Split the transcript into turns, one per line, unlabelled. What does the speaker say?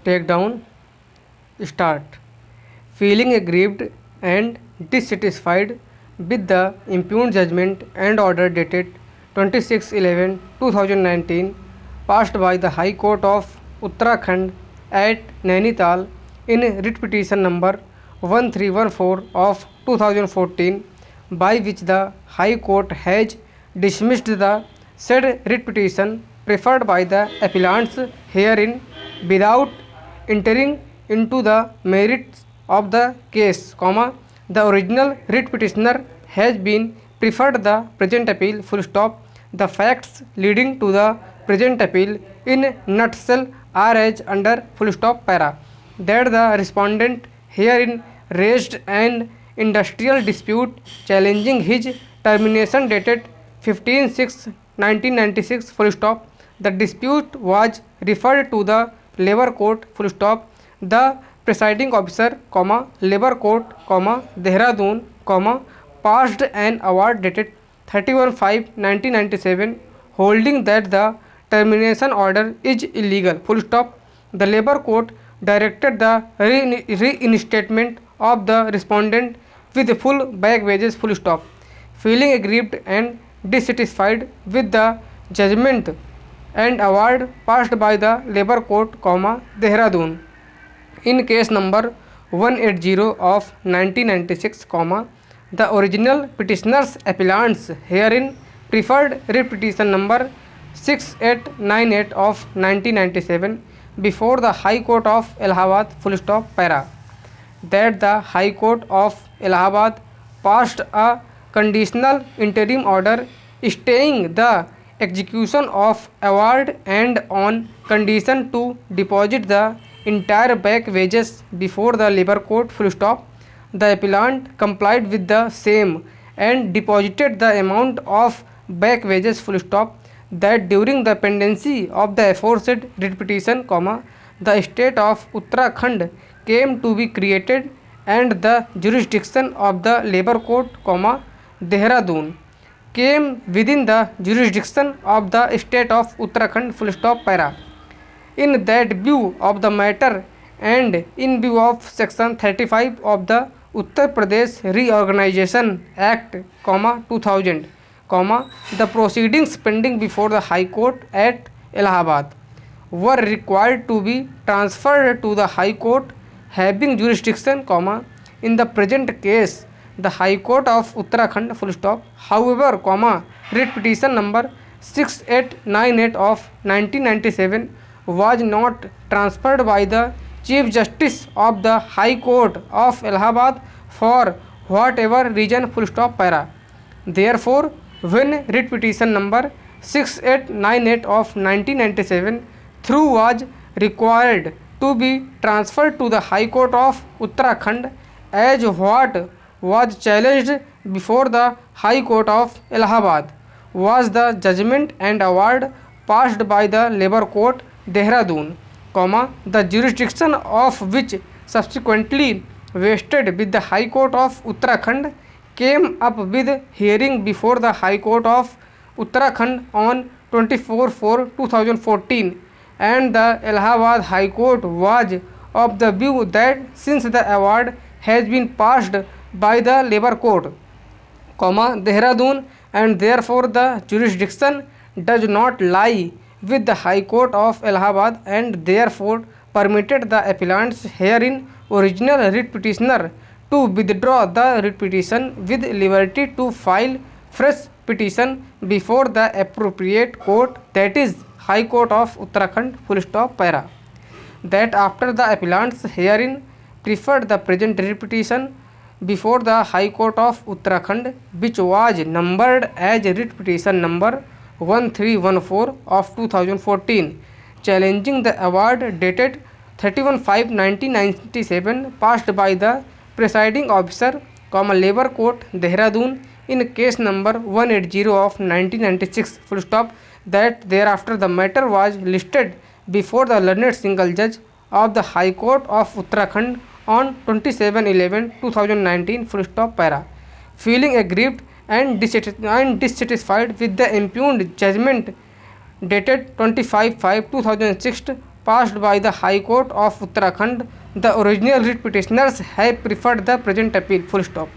Take down. Start. Feeling aggrieved and dissatisfied with the impugned judgment and order dated 26/11/2019 passed by the High Court of Uttarakhand at Nainital in writ petition number 1314 of 2014, by which the High Court has dismissed the said writ petition preferred by the appellants herein without entering into the merits of the case, the original writ petitioner has been preferred the present appeal, full stop. The facts leading to the present appeal in nutshell are as under, full stop, para. That the respondent herein raised an industrial dispute challenging his termination dated 15/6/1996, full stop. The dispute was referred to the labor court, full stop. The presiding officer, labor court, Dehradun, passed an award dated 31/5/1997 holding that the termination order is illegal, full stop. The labor court directed the reinstatement of the respondent with full back wages, full stop. Feeling aggrieved and dissatisfied with the judgment and award passed by the labor court, Dehradun in case number 180 of 1996, the original petitioner's appellants herein preferred writ petition number 6898 of 1997 before the High Court of Allahabad, full stop, para. That the High Court of Allahabad passed a conditional interim order staying the execution of award and on condition to deposit the entire back wages before the labor court, full stop. The appellant complied with the same and deposited the amount of back wages, full stop. That during the pendency of the aforesaid writ petition, the state of Uttarakhand came to be created and the jurisdiction of the labor court, Dehradun came within the jurisdiction of the state of Uttarakhand, full stop, para. In that view of the matter and in view of section 35 of the Uttar Pradesh Reorganization Act, 2000, the proceedings pending before the High Court at Allahabad were required to be transferred to the High Court having jurisdiction, in the present case the High Court of Uttarakhand, full stop. However, writ petition number 6898 of 1997 was not transferred by the Chief Justice of the High Court of Allahabad for whatever reason, full stop, para. Therefore, when writ petition number 6898 of 1997 through was required to be transferred to the High Court of Uttarakhand as what was challenged before the High Court of Allahabad was the judgment and award passed by the labor court, Dehradun, the jurisdiction of which subsequently vested with the High Court of Uttarakhand, came up with hearing before the High Court of Uttarakhand on 24/4/2014, and the Allahabad High Court was of the view that since the award has been passed by the labor court, Dehradun, and therefore the jurisdiction does not lie with the High Court of Allahabad, and therefore permitted the appellants herein original writ petitioner to withdraw the writ petition with liberty to file fresh petition before the appropriate court, that is High Court of Uttarakhand, full stop, para. That after the appellants herein preferred the present writ petition before the High Court of Uttarakhand, which was numbered as writ petition number 1314 of 2014, challenging the award dated 31/5/1997 passed by the presiding officer, labor court, Dehradun in case number 180 of 1996, full stop. That thereafter the matter was listed before the learned single judge of the High Court of Uttarakhand on 27/11/2019, full stop, para. Feeling aggrieved and dissatisfied with the impugned judgment dated 25/5/2006 passed by the High Court of Uttarakhand. The original writ petitioners have preferred the present appeal. Full stop.